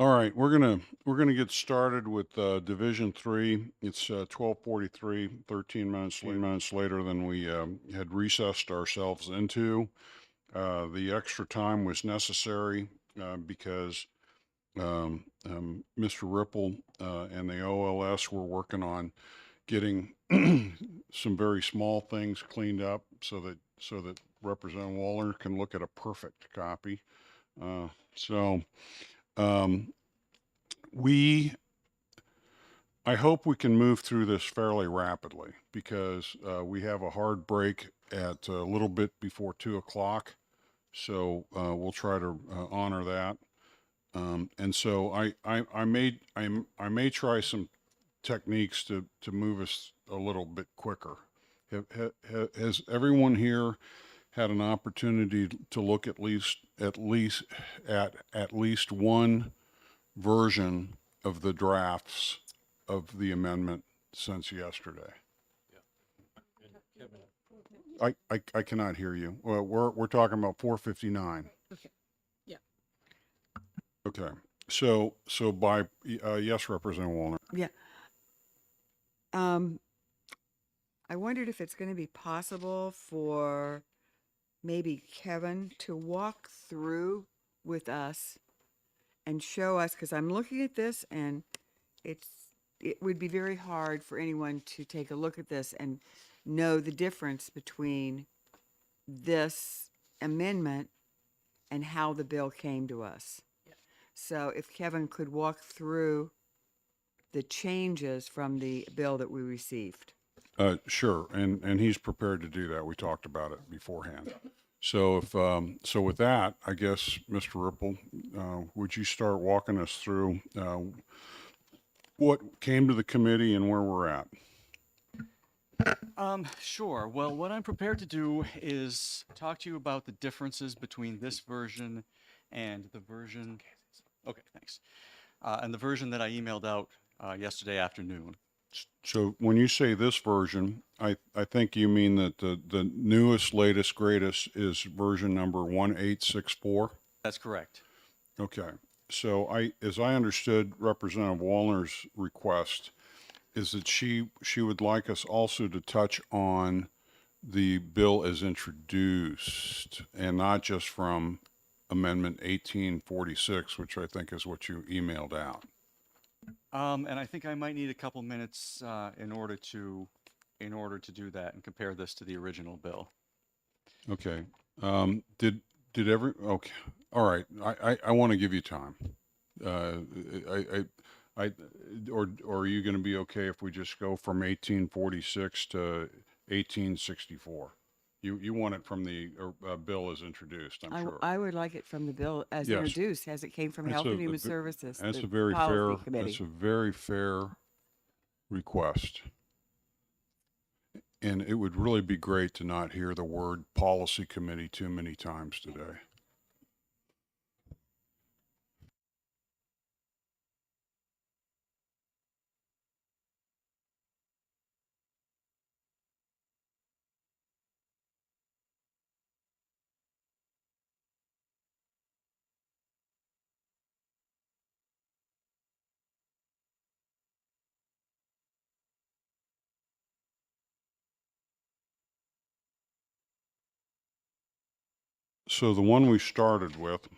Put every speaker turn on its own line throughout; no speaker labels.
All right, we're gonna get started with Division Three. It's 12:43, 13 minutes later than we had recessed ourselves into. The extra time was necessary because Mr. Ripple and the OLS were working on getting some very small things cleaned up so that Representative Waller can look at a perfect copy. So. Um, we I hope we can move through this fairly rapidly because we have a hard break at a little bit before 2 o'clock. So we'll try to honor that. And so I may try some techniques to move us a little bit quicker. Has everyone here had an opportunity to look at least one version of the drafts of the amendment since yesterday? I cannot hear you. Well, we're talking about 459.
Okay. Yeah.
Okay. So by yes, Representative Wallner.
Yeah. I wondered if it's going to be possible for maybe Kevin to walk through with us and show us, because I'm looking at this and it would be very hard for anyone to take a look at this and know the difference between this amendment and how the bill came to us. So if Kevin could walk through the changes from the bill that we received.
Sure, and he's prepared to do that. We talked about it beforehand. So with that, I guess, Mr. Ripple, would you start walking us through what came to the committee and where we're at?
Sure. Well, what I'm prepared to do is talk to you about the differences between this version and the version. Okay, thanks. And the version that I emailed out yesterday afternoon.
So when you say this version, I think you mean that the newest, latest, greatest is version number 1864.
That's correct.
Okay. So as I understood Representative Wallner's request, is that she would like us also to touch on the bill as introduced and not just from Amendment 1846, which I think is what you emailed out.
And I think I might need a couple minutes in order to do that and compare this to the original bill.
Okay. Okay. All right. I want to give you time. I or are you going to be okay if we just go from 1846 to 1864? You want it from the bill as introduced, I'm sure.
I would like it from the bill as
Yes.
introduced, as it came from Health and Human Services.
That's
the
a very
policy
fair.
committee.
That's a very fair request. And it would really be great to not hear the word policy committee too many times today. So the one we started with,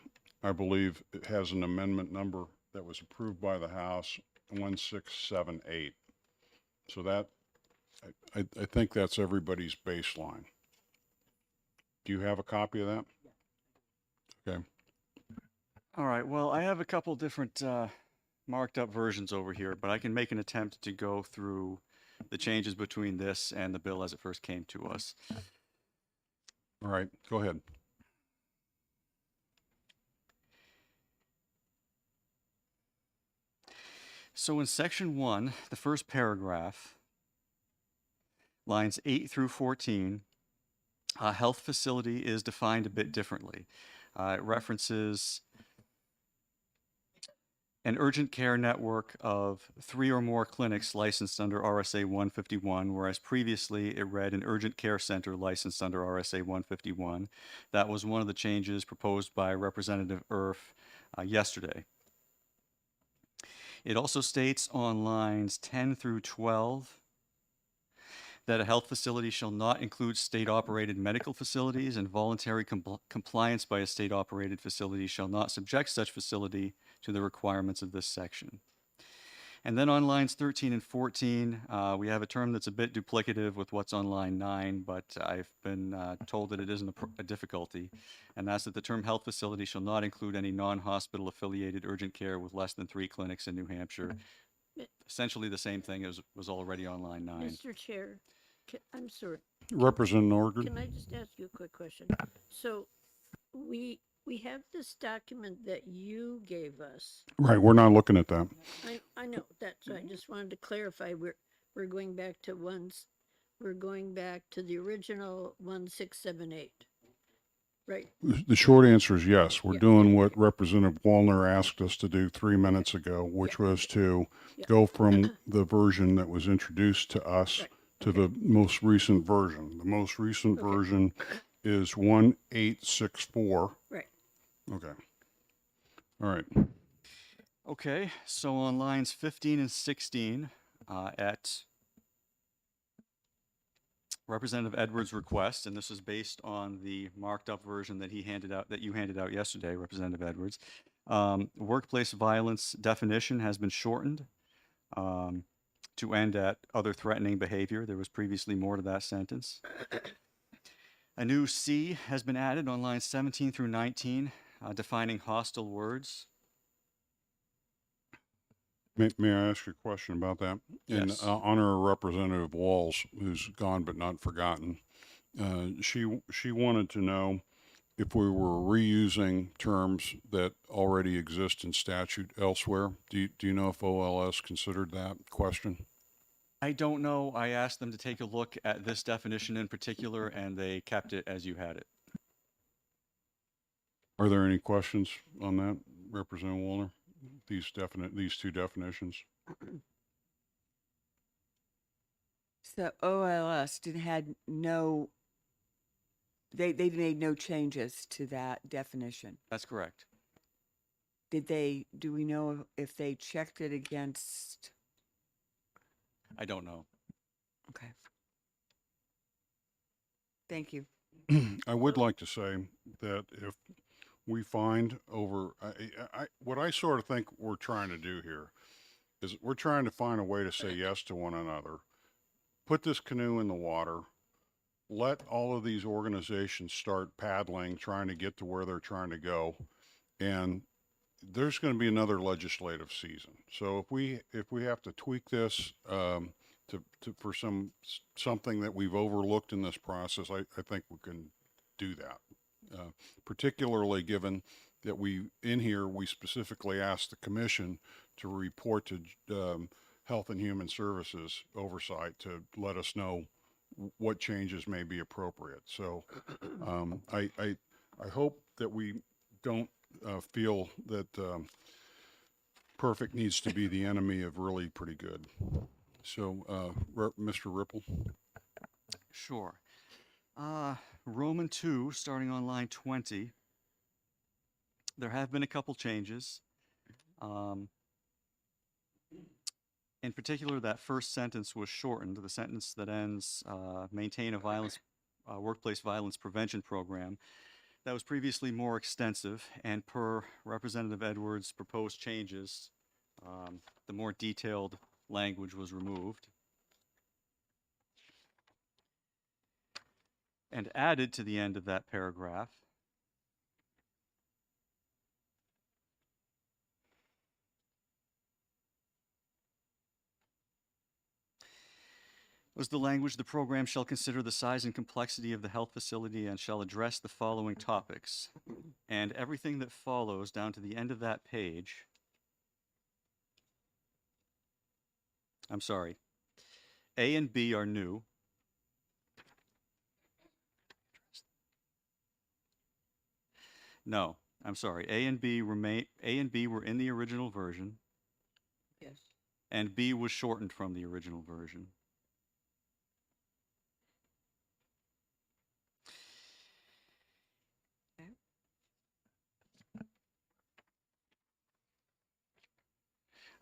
I believe it has an amendment number that was approved by the House, 1678. So that, I think that's everybody's baseline. Do you have a copy of that? Okay.
All right. Well, I have a couple different marked up versions over here, but I can make an attempt to go through the changes between this and the bill as it first came to us.
All right, go ahead.
So in section 1, the first paragraph, lines 8 through 14, health facility is defined a bit differently. It references an urgent care network of 3 or more clinics licensed under RSA 151, whereas previously it read an urgent care center licensed under RSA 151. That was one of the changes proposed by Representative Erf yesterday. It also states on lines 10 through 12 that a health facility shall not include state-operated medical facilities, and voluntary compliance by a state-operated facility shall not subject such facility to the requirements of this section. And then on lines 13 and 14, we have a term that's a bit duplicative with what's on line 9, but I've been told that it isn't a difficulty, and that's that the term health facility shall not include any non-hospital affiliated urgent care with less than 3 clinics in New Hampshire. Essentially the same thing as was already on line 9.
Mr. Chair, I'm sorry,
Representative Norgren?
can I just ask you a quick question? So we have this document that you gave us.
Right, we're not looking at that.
I know that, so I just wanted to clarify, we're going back to we're going back to the original 1678, right?
The short answer is yes. We're
Yeah,
doing
yeah,
what Representative Wallner asked us to do 3 minutes ago, which was to
Yeah.
go from the version that was introduced to us
Right.
to the most recent version. The most recent
Okay.
version is 1864.
Right.
Okay. All right.
Okay, so on lines 15 and 16, at Representative Edwards' request, and this is based on the marked up version that he handed out, that you handed out yesterday, Representative Edwards. Workplace violence definition has been shortened to end at other threatening behavior. There was previously more to that sentence. A new C has been added on lines 17 through 19, defining hostile words.
May I ask you a question about that? In
Yes.
honor of Representative Walls, who's gone but not forgotten, she wanted to know if we were reusing terms that already exist in statute elsewhere. Do you know if OLS considered that question?
I don't know. I asked them to take a look at this definition in particular, and they kept it as you had it.
Are there any questions on that, Representative Wallner? These two definitions?
So OLS had no, they made no changes to that definition.
That's correct.
Do we know if they checked it against?
I don't know.
Okay. Thank you.
I would like to say that if we find over, what I sort of think we're trying to do here is we're trying to find a way to say yes to one another, put this canoe in the water, let all of these organizations start paddling, trying to get to where they're trying to go. And there's going to be another legislative season. So if we have to tweak this, for something that we've overlooked in this process, I think we can do that. Particularly given that we specifically asked the commission to report to Health and Human Services oversight to let us know what changes may be appropriate. So I hope that we don't feel that perfect needs to be the enemy of really pretty good. So Mr. Ripple.
Sure. Roman 2, starting on line 20. There have been a couple changes. In particular, that first sentence was shortened. The sentence that ends, maintain a workplace violence prevention program. That was previously more extensive, and per Representative Edwards' proposed changes, the more detailed language was removed. And added to the end of that paragraph was the language: the program shall consider the size and complexity of the health facility and shall address the following topics. And everything that follows down to the end of that page, I'm sorry, A and B are new. No, I'm sorry. A and B were in the original version,
Yes.
and B was shortened from the original version.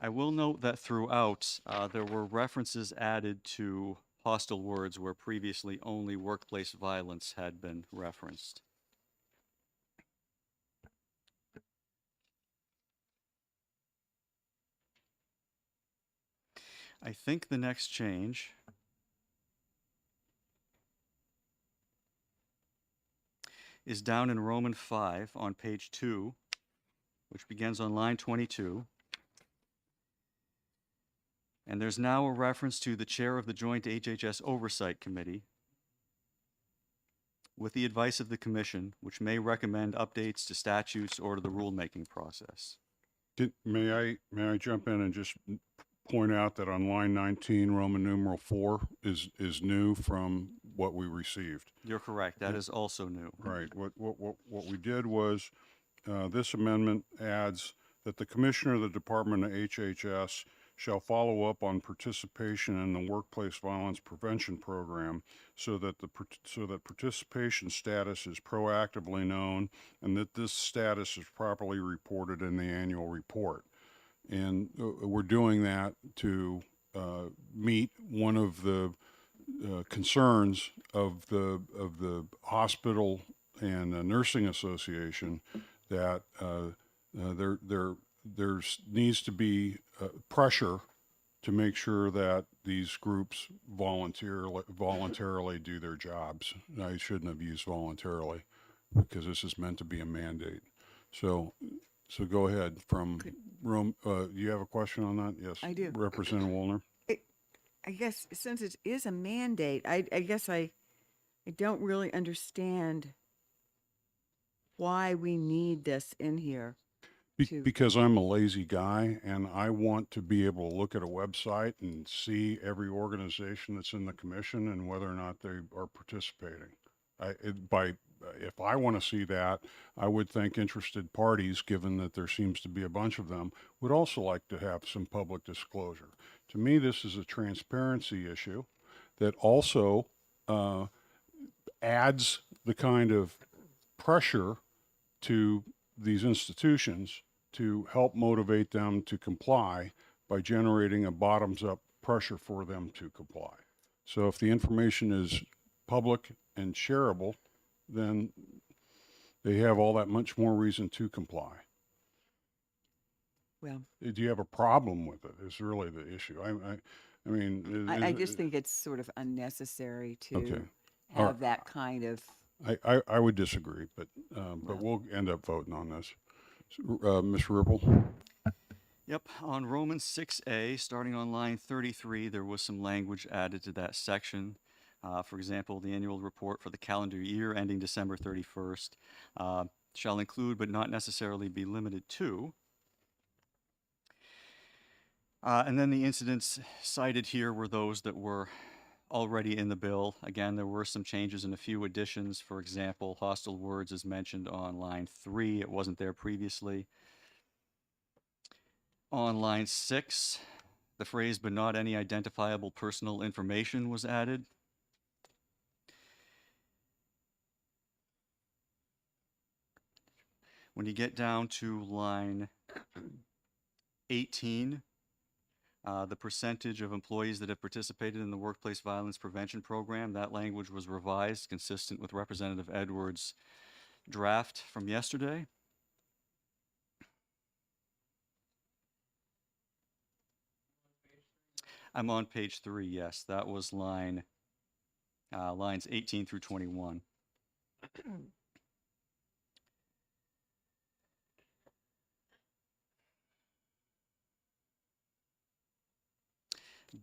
I will note that throughout, there were references added to hostile words where previously only workplace violence had been referenced. I think the next change is down in Roman 5 on page 2, which begins on line 22. And there's now a reference to the chair of the Joint HHS Oversight Committee with the advice of the commission, which may recommend updates to statutes or to the rulemaking process.
May I jump in and just point out that on line 19, Roman numeral 4 is new from what we received.
You're correct. That is also new.
Right. What we did was, this amendment adds that the commissioner of the Department of HHS shall follow up on participation in the workplace violence prevention program so that participation status is proactively known and that this status is properly reported in the annual report. And we're doing that to meet one of the concerns of the hospital and the nursing association, that there's needs to be pressure to make sure that these groups voluntarily do their jobs. I shouldn't have used voluntarily because this is meant to be a mandate. So go ahead from Rome. You have a question on that? Yes.
I do.
Representative Wallner.
I guess since it is a mandate, I guess I don't really understand why we need this in here.
Because I'm a lazy guy and I want to be able to look at a website and see every organization that's in the commission and whether or not they are participating. If I want to see that, I would think interested parties, given that there seems to be a bunch of them, would also like to have some public disclosure. To me, this is a transparency issue that also adds the kind of pressure to these institutions to help motivate them to comply by generating a bottoms-up pressure for them to comply. So if the information is public and shareable, then they have all that much more reason to comply.
Well,
Do you have a problem with it? Is really the issue. I mean,
I just think it's sort of unnecessary to
Okay. All
have that kind of.
I would disagree, but we'll end up voting on this. Ms. Ripple?
Yep, on Romans 6a, starting on line 33, there was some language added to that section. For example, the annual report for the calendar year ending December 31st shall include but not necessarily be limited to. And then the incidents cited here were those that were already in the bill. Again, there were some changes and a few additions. For example, hostile words is mentioned on line 3. It wasn't there previously. On line 6, the phrase "but not any identifiable personal information" was added. When you get down to line 18, the percentage of employees that have participated in the workplace violence prevention program, that language was revised consistent with Representative Edwards' draft from yesterday. I'm on page 3, yes. That was lines 18 through 21.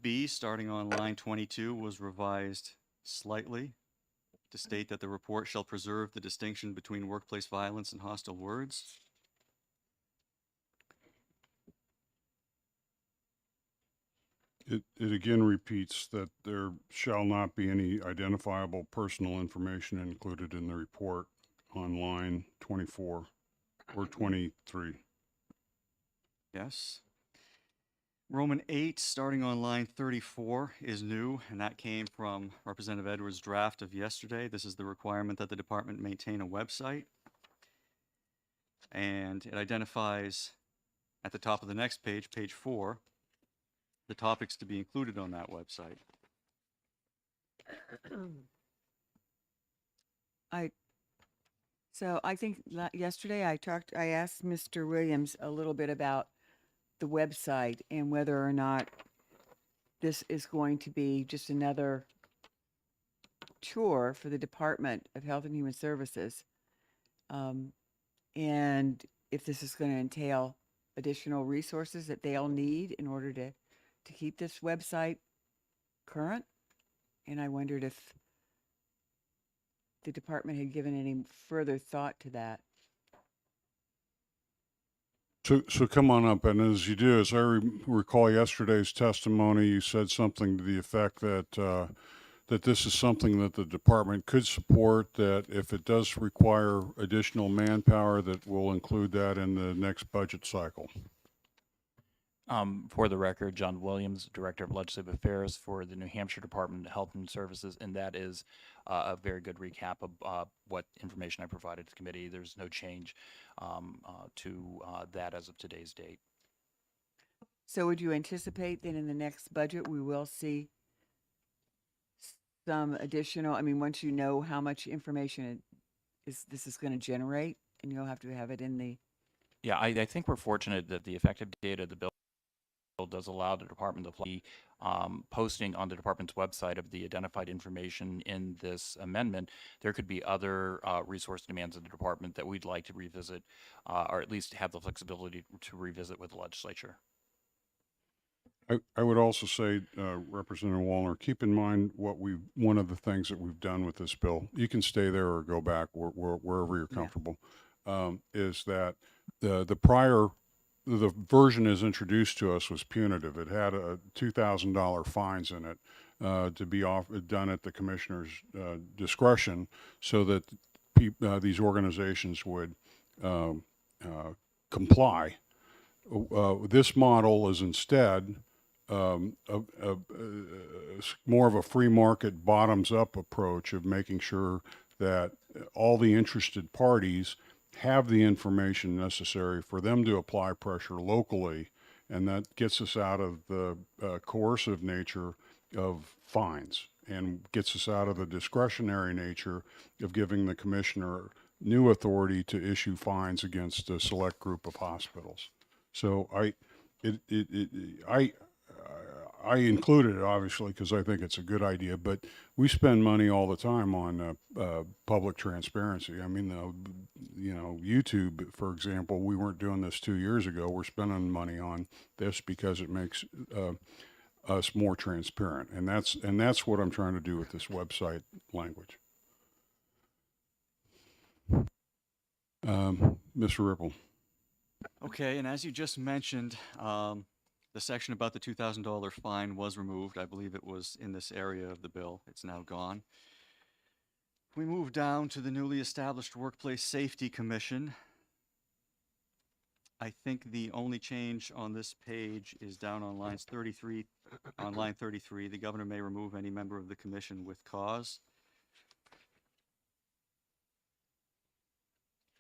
B, starting on line 22, was revised slightly to state that the report shall preserve the distinction between workplace violence and hostile words.
It again repeats that there shall not be any identifiable personal information included in the report on line 24 or 23.
Yes. Roman 8, starting on line 34, is new, and that came from Representative Edwards' draft of yesterday. This is the requirement that the department maintain a website. And it identifies At the top of the next page, page 4, the topics to be included on that website.
So I think yesterday I asked Mr. Williams a little bit about the website and whether or not this is going to be just another chore for the Department of Health and Human Services. And if this is going to entail additional resources that they'll need in order to keep this website current. And I wondered if the department had given any further thought to that.
So come on up, and as you do, as I recall yesterday's testimony, you said something to the effect that that this is something that the department could support, that if it does require additional manpower, that we'll include that in the next budget cycle.
For the record, John Williams, Director of Legislative Affairs for the New Hampshire Department of Health and Services, and that is a very good recap of what information I provided to the committee. There's no change to that as of today's date.
So would you anticipate that in the next budget, we will see some additional, I mean, once you know how much information this is going to generate, and you'll have to have it in the,
Yeah, I think we're fortunate that the effective date of the bill does allow the department to be posting on the department's website of the identified information in this amendment. There could be other resource demands of the department that we'd like to revisit, or at least have the flexibility to revisit with the legislature.
I would also say, Representative Wallner, keep in mind one of the things that we've done with this bill, you can stay there or go back wherever you're comfortable, is that the version is introduced to us was punitive. It had a $2,000 fines in it to be done at the commissioner's discretion, so that these organizations would comply. This model is instead more of a free market, bottoms up approach of making sure that all the interested parties have the information necessary for them to apply pressure locally, and that gets us out of the coercive nature of fines and gets us out of the discretionary nature of giving the commissioner new authority to issue fines against a select group of hospitals. So I included it obviously because I think it's a good idea, but we spend money all the time on public transparency. I mean, YouTube, for example, we weren't doing this 2 years ago. We're spending money on this because it makes us more transparent, and that's what I'm trying to do with this website language. Mr. Ripple.
Okay, and as you just mentioned, the section about the $2,000 fine was removed. I believe it was in this area of the bill. It's now gone. We move down to the newly established Workplace Safety Commission. I think the only change on this page is down on line 33. The governor may remove any member of the commission with cause.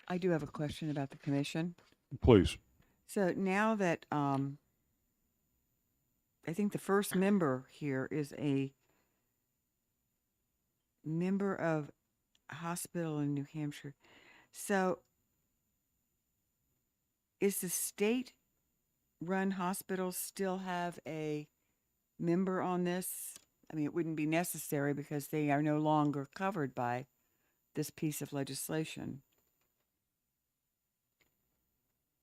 I do have a question about the commission.
Please.
So now that, I think the first member here is a member of a hospital in New Hampshire. So is the state-run hospital still have a member on this? I mean, it wouldn't be necessary because they are no longer covered by this piece of legislation.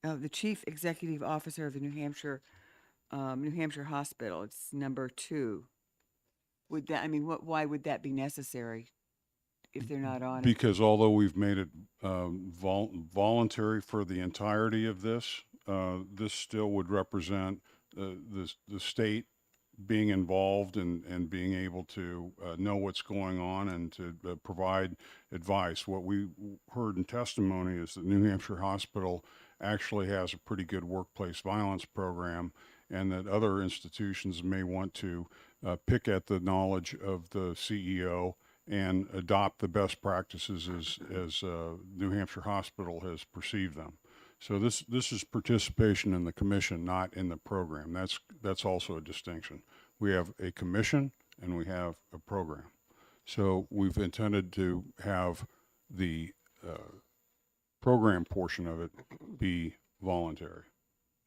The chief executive officer of the New Hampshire Hospital. It's number 2. Would that? I mean, why would that be necessary if they're not on it?
Because although we've made it voluntary for the entirety of this, this still would represent the state being involved and being able to know what's going on and to provide advice. What we heard in testimony is that New Hampshire Hospital actually has a pretty good workplace violence program, and that other institutions may want to pick at the knowledge of the CEO and adopt the best practices as New Hampshire Hospital has perceived them. So this is participation in the commission, not in the program. That's also a distinction. We have a commission and we have a program. So we've intended to have the program portion of it be voluntary.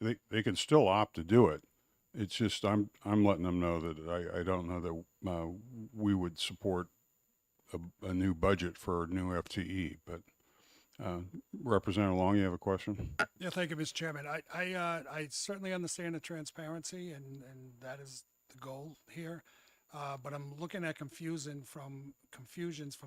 They can still opt to do it. It's just I'm letting them know that I don't know that we would support a new budget for a new FTE. But Representative Long, you have a question?
Yeah, thank you, Mr. Chairman. I certainly understand the transparency, and that is the goal here. But I'm looking at confusions from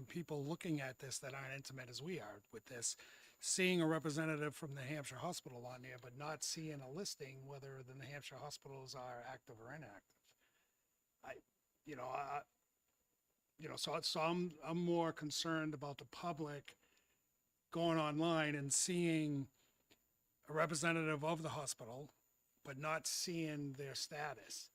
people looking at this that aren't intimate as we are with this, seeing a representative from the Hampshire Hospital on there, but not seeing a listing whether the New Hampshire hospitals are active or inactive. So I'm more concerned about the public going online and seeing a representative of the hospital, but not seeing their status.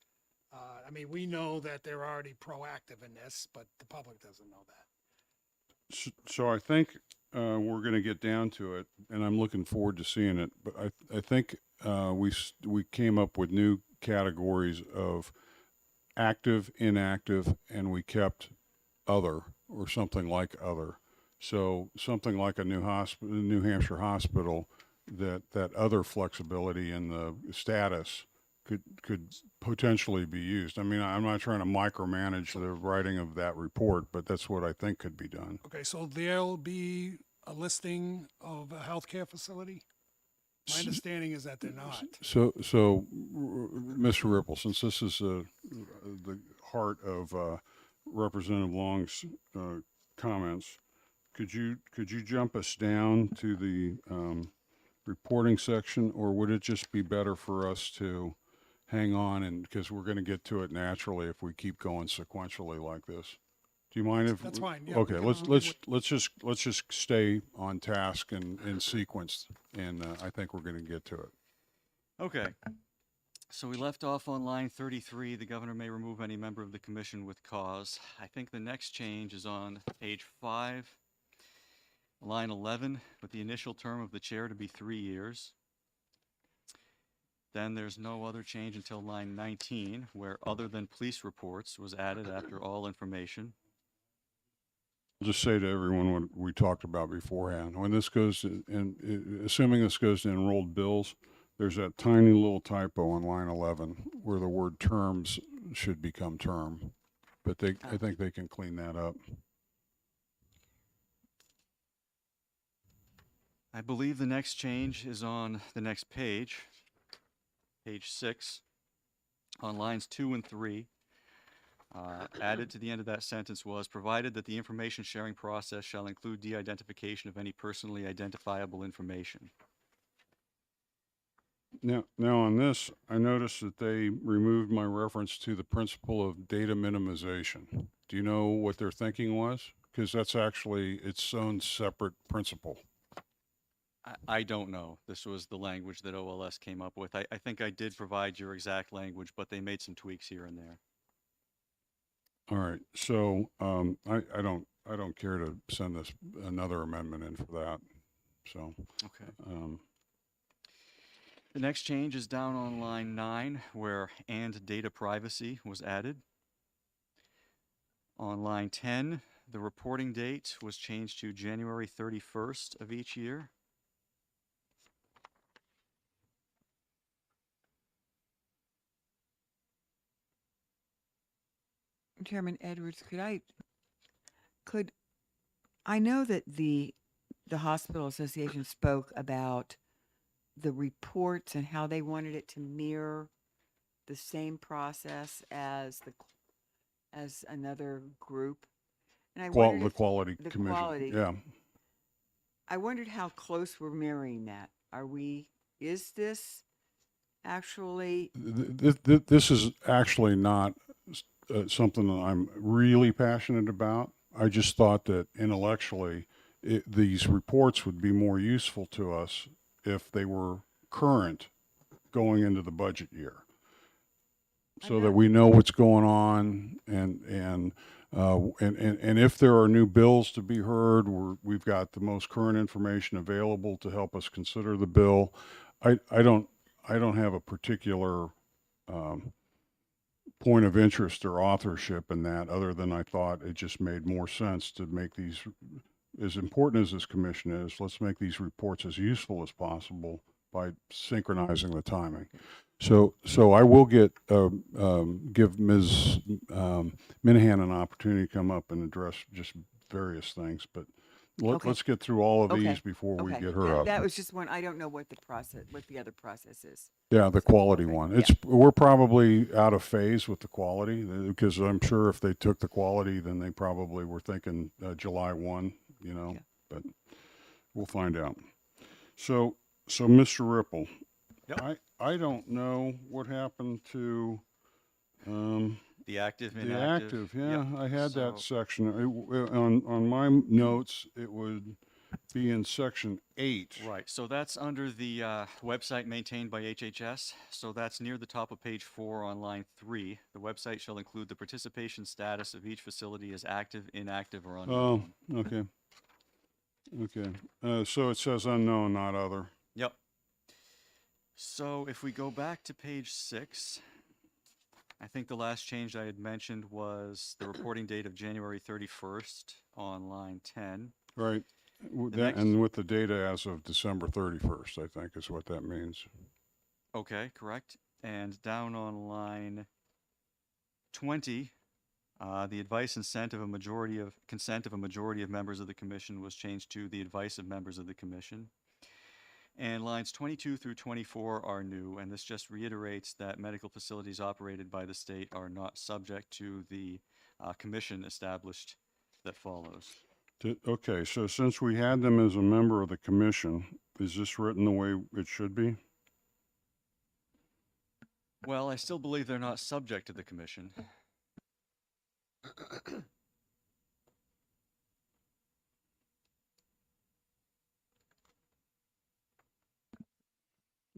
I mean, we know that they're already proactive in this, but the public doesn't know that.
So I think we're going to get down to it, and I'm looking forward to seeing it. But I think we came up with new categories of active, inactive, and we kept other or something like other. So something like a New Hampshire hospital, that other flexibility in the status could potentially be used. I mean, I'm not trying to micromanage the writing of that report, but that's what I think could be done.
Okay, so there'll be a listing of a healthcare facility? My understanding is that they're not.
So, Mr. Ripple, since this is the heart of Representative Long's comments, could you jump us down to the reporting section, or would it just be better for us to hang on, and because we're going to get to it naturally if we keep going sequentially like this? Do you mind if?
That's fine, yeah,
Okay,
we can-
let's just stay on task and in sequence, and I think we're going to get to it.
Okay. So we left off on line 33, the governor may remove any member of the commission with cause. I think the next change is on page 5, line 11, with the initial term of the chair to be 3 years. Then there's no other change until line 19, where other than police reports was added after all information.
I'll just say to everyone what we talked about beforehand. When this goes to, and assuming this goes to enrolled bills, there's that tiny little typo on line 11 where the word terms should become term. But I think they can clean that up.
I believe the next change is on the next page, page 6, on lines 2 and 3. Added to the end of that sentence was, provided that the information sharing process shall include de-identification of any personally identifiable information.
Now on this, I noticed that they removed my reference to the principle of data minimization. Do you know what their thinking was? Because that's actually its own separate principle.
I don't know. This was the language that OLS came up with. I think I did provide your exact language, but they made some tweaks here and there.
All right, so I don't care to send this another amendment in for that. So
Okay. The next change is down on line 9, where "and data privacy" was added. On line 10, the reporting date was changed to January 31st of each year.
Chairman Edwards, could I know that the hospital association spoke about the reports and how they wanted it to mirror the same process as another group, and I wondered
the
if-
quality
the
commission.
quality.
Yeah.
I wondered how close we're mirroring that. Is this actually?
This is actually not something that I'm really passionate about. I just thought that intellectually, these reports would be more useful to us if they were current going into the budget year, so that we know what's going on, and And if there are new bills to be heard, we've got the most current information available to help us consider the bill. I don't have a particular point of interest or authorship in that, other than I thought it just made more sense to make these, as important as this commission is, let's make these reports as useful as possible by synchronizing the timing. So I will give Ms. Minahan an opportunity to come up and address just various things, but
Okay.
let's get through all of
Okay.
these before we
Okay.
get her
That-
up.
That was just one, I don't know what the other process is.
Yeah, the quality
Okay,
one.
yeah.
We're probably out of phase with the quality, because I'm sure if they took the quality, then they probably were thinking July 1,
Yeah.
but we'll find out. So Mr. Ripple,
Yep.
I don't know what happened to
The active,
the
inactive.
active. Yeah,
Yep.
I had
So-
that section. On my notes, it would be in section 8.
Right, so that's under the website maintained by HHS. So that's near the top of page 4 on line 3. The website shall include the participation status of each facility as active, inactive, or
Oh,
unknown.
okay. Okay. So it says unknown, not other.
Yep. So if we go back to page 6, I think the last change I had mentioned was the reporting date of January 31st on line 10.
Right.
The next-
And with the data as of December 31st, I think is what that means.
Okay, correct. And down on line 20, the advice and consent of a majority of members of the commission was changed to the advice of members of the commission. And lines 22 through 24 are new, and this just reiterates that medical facilities operated by the state are not subject to the commission established that follows.
Okay, so since we had them as a member of the commission, is this written the way it should be?
Well, I still believe they're not subject to the commission.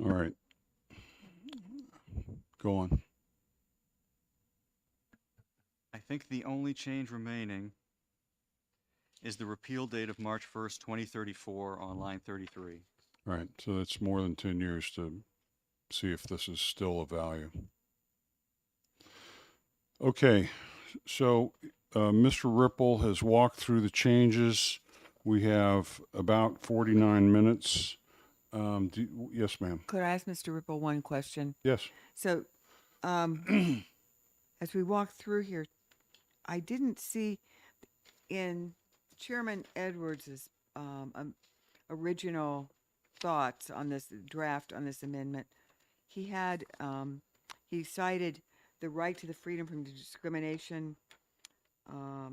All right. Go on.
I think the only change remaining is the repeal date of March 1st, 2034 on line 33.
Right, so that's more than 10 years to see if this is still of value. Okay, so Mr. Ripple has walked through the changes. We have about 49 minutes. Yes, ma'am.
Could I ask Mr. Ripple one question?
Yes.
So, as we walk through here, I didn't see in Chairman Edwards's original thoughts on this draft on this amendment. He had he cited the right to the freedom from discrimination a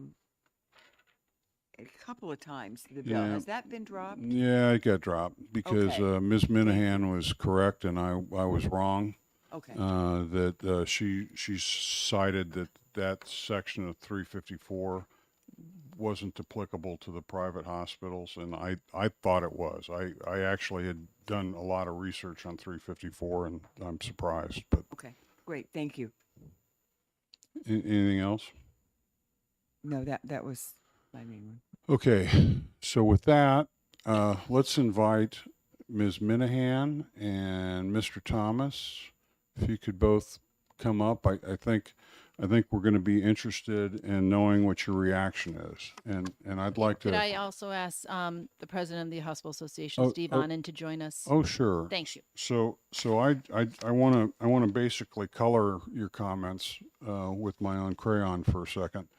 couple of times in the bill.
Yeah.
Has that been dropped?
Yeah, it got dropped because
Okay.
Ms. Minahan was correct and I was wrong.
Okay.
That she cited that section of 354 wasn't applicable to the private hospitals, and I thought it was. I actually had done a lot of research on 354, and I'm surprised. But
Okay. Great. Thank you.
anything else?
No, that was my main one.
Okay, so with that, let's invite Ms. Minahan and Mr. Thomas. If you could both come up, I think we're going to be interested in knowing what your reaction is, and I'd like to.
Could I also ask the president of the Hospital Association,
Oh,
Steve
oh.
Onen, to join us?
Oh, sure.
Thank you.
So I want to basically color your comments with my own crayon for a second,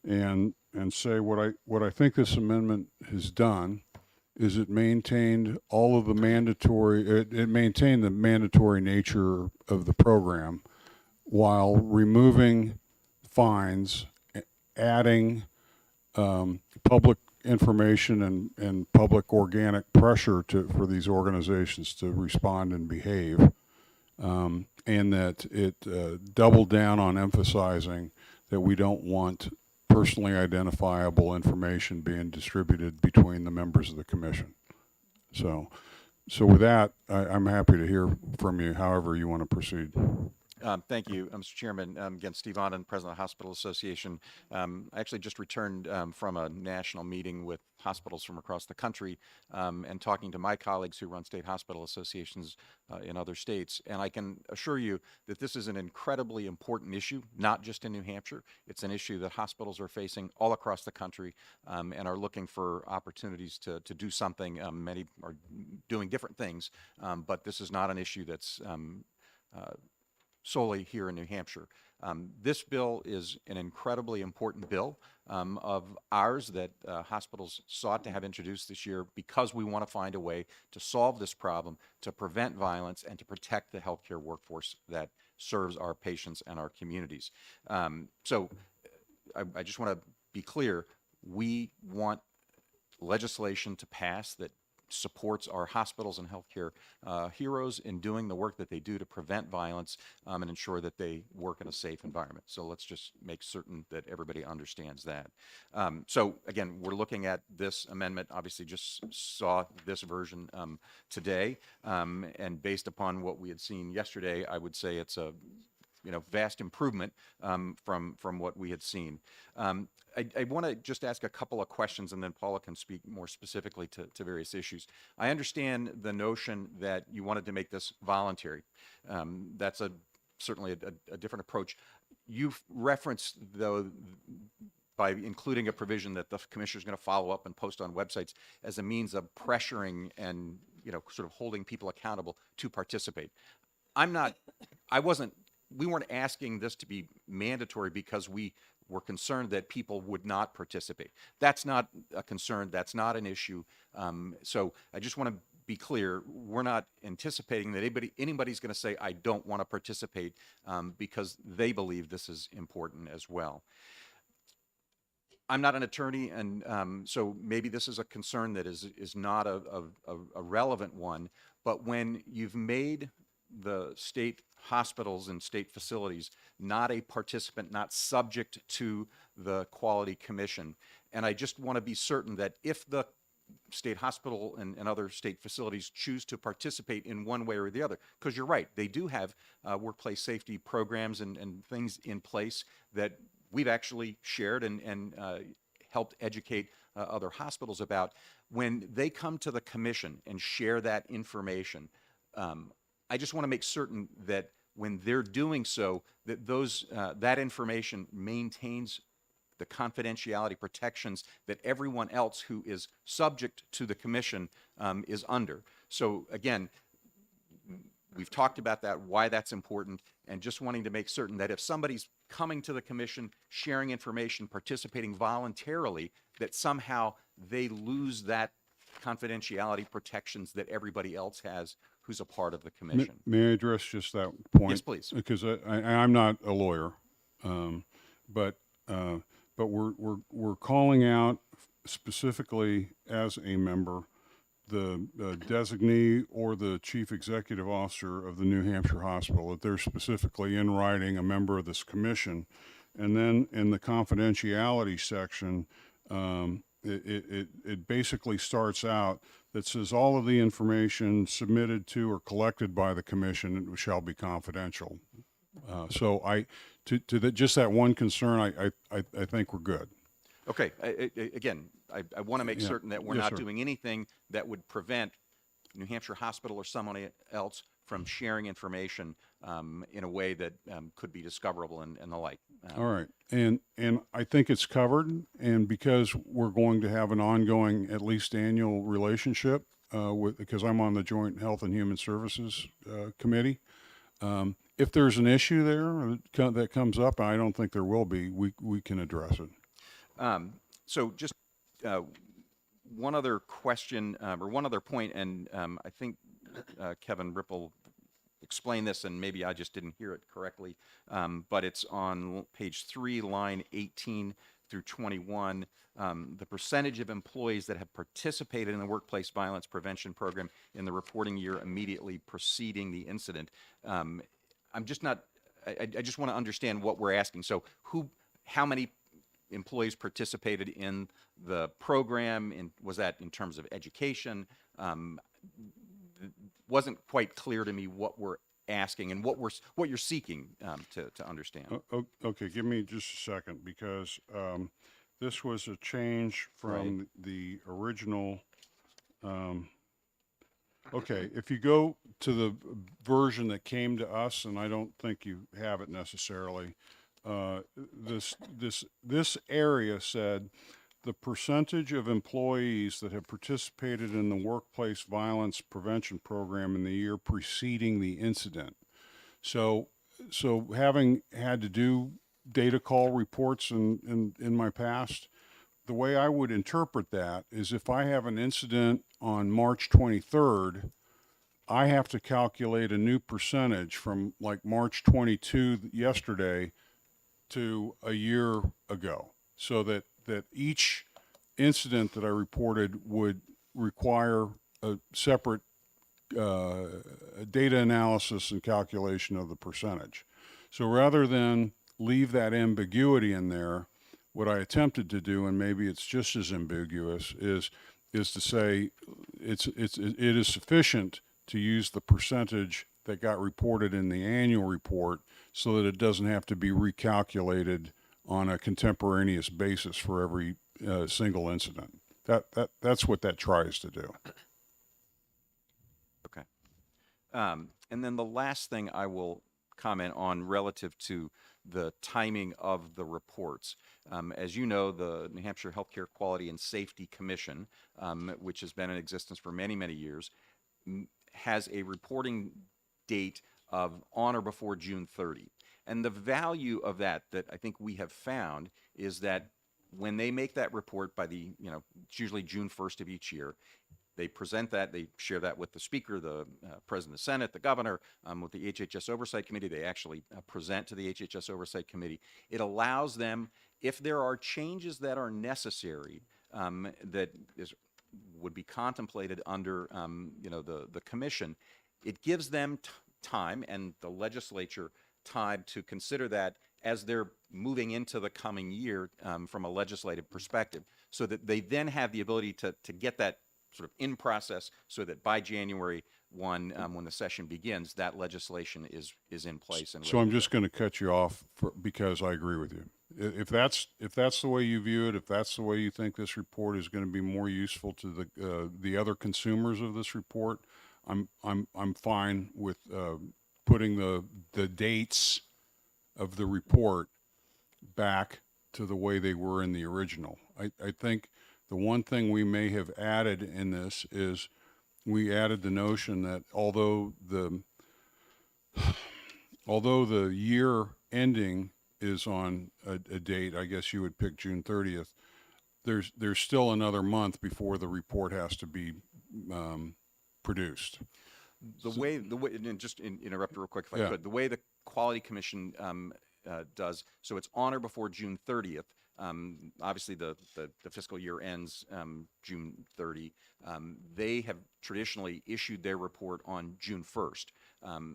and say what I think this amendment has done is it maintained all of the mandatory. It maintained the mandatory nature of the program, while removing fines, adding public information and public organic pressure for these organizations to respond and behave, and that it doubled down on emphasizing that we don't want personally identifiable information being distributed between the members of the commission. So with that, I'm happy to hear from you however you want to proceed.
Thank you, Mr. Chairman. Again, Steve Onden, President of the Hospital Association. I actually just returned from a national meeting with hospitals from across the country and talking to my colleagues who run state hospital associations in other states. And I can assure you that this is an incredibly important issue, not just in New Hampshire. It's an issue that hospitals are facing all across the country and are looking for opportunities to do something. Many are doing different things, but this is not an issue that's solely here in New Hampshire. This bill is an incredibly important bill of ours that hospitals sought to have introduced this year because we want to find a way to solve this problem, to prevent violence, and to protect the healthcare workforce that serves our patients and our communities. So I just want to be clear, we want legislation to pass that supports our hospitals and healthcare heroes in doing the work that they do to prevent violence and ensure that they work in a safe environment. So let's just make certain that everybody understands that. So again, we're looking at this amendment, obviously just saw this version today, and based upon what we had seen yesterday, I would say it's a vast improvement from what we had seen. I want to just ask a couple of questions, and then Paula can speak more specifically to various issues. I understand the notion that you wanted to make this voluntary. That's certainly a different approach. You've referenced, though, by including a provision that the commissioner is going to follow up and post on websites as a means of pressuring and sort of holding people accountable to participate. We weren't asking this to be mandatory because we were concerned that people would not participate. That's not a concern. That's not an issue. So I just want to be clear. We're not anticipating that anybody's going to say, I don't want to participate because they believe this is important as well. I'm not an attorney, and so maybe this is a concern that is not a relevant one, but when you've made the state hospitals and state facilities not a participant, not subject to the Quality Commission. And I just want to be certain that if the state hospital and other state facilities choose to participate in one way or the other, because you're right, they do have workplace safety programs and things in place that we've actually shared and helped educate other hospitals about. When they come to the commission and share that information, I just want to make certain that when they're doing so, that that information maintains the confidentiality protections that everyone else who is subject to the commission is under. So again, we've talked about that, why that's important, and just wanting to make certain that if somebody's coming to the commission, sharing information, participating voluntarily, that somehow they lose that confidentiality protections that everybody else has who's a part of the commission.
May I address just that point?
Yes, please.
Because I'm not a lawyer, but we're calling out specifically as a member the designee or the chief executive officer of the New Hampshire hospital, that they're specifically in writing a member of this commission. And then in the confidentiality section, it basically starts out that says all of the information submitted to or collected by the commission shall be confidential. So just that one concern, I think we're good.
Okay. Again, I want to make certain that we're
Yes,
not
sir.
doing anything that would prevent New Hampshire Hospital or someone else from sharing information in a way that could be discoverable and the like.
All right. And I think it's covered. And because we're going to have an ongoing, at least annual relationship because I'm on the Joint Health and Human Services Committee, if there's an issue there that comes up, I don't think there will be, we can address it.
So just one other question or one other point, and I think Kevin Ripple explained this, and maybe I just didn't hear it correctly, but it's on page 3, line 18 through 21. The percentage of employees that have participated in the workplace violence prevention program in the reporting year immediately preceding the incident. I'm just not, I just want to understand what we're asking. So how many employees participated in the program, and was that in terms of education? Wasn't quite clear to me what we're asking and what you're seeking to understand.
Okay, give me just a second, because this was a change from the original. Okay, if you go to the version that came to us, and I don't think you have it necessarily, this area said the percentage of employees that have participated in the workplace violence prevention program in the year preceding the incident. So having had to do data call reports in my past, the way I would interpret that is if I have an incident on March 23rd, I have to calculate a new percentage from like March 22 yesterday to a year ago, so that each incident that I reported would require a separate data analysis and calculation of the percentage. So rather than leave that ambiguity in there, what I attempted to do, and maybe it's just as ambiguous, is to say it is sufficient to use the percentage that got reported in the annual report, so that it doesn't have to be recalculated on a contemporaneous basis for every single incident. That's what that tries to do.
Okay. And then the last thing I will comment on relative to the timing of the reports. As you know, the New Hampshire Healthcare Quality and Safety Commission, which has been in existence for many, many years, has a reporting date of on or before June 30. And the value of that I think we have found is that when they make that report by it's usually June 1st of each year, they present that, they share that with the Speaker, the President of the Senate, the Governor, with the HHS Oversight Committee. They actually present to the HHS Oversight Committee. It allows them, if there are changes that are necessary, would be contemplated under the commission, it gives them time, and the legislature time, to consider that as they're moving into the coming year from a legislative perspective, so that they then have the ability to get that sort of in process, so that by January 1, when the session begins, that legislation is in place. And
So I'm just going to cut you off because I agree with you. If that's the way you view it, if that's the way you think this report is going to be more useful to the other consumers of this report, I'm fine with putting the dates of the report back to the way they were in the original. I think the one thing we may have added in this is we added the notion that although the year ending is on a date, I guess you would pick June 30th, there's still another month before the report has to be produced.
The way, and just interrupt real quick if I
Yeah.
could, the way the Quality Commission does, so it's on or before June 30th. Obviously, the fiscal year ends June 30. They have traditionally issued their report on June 1st.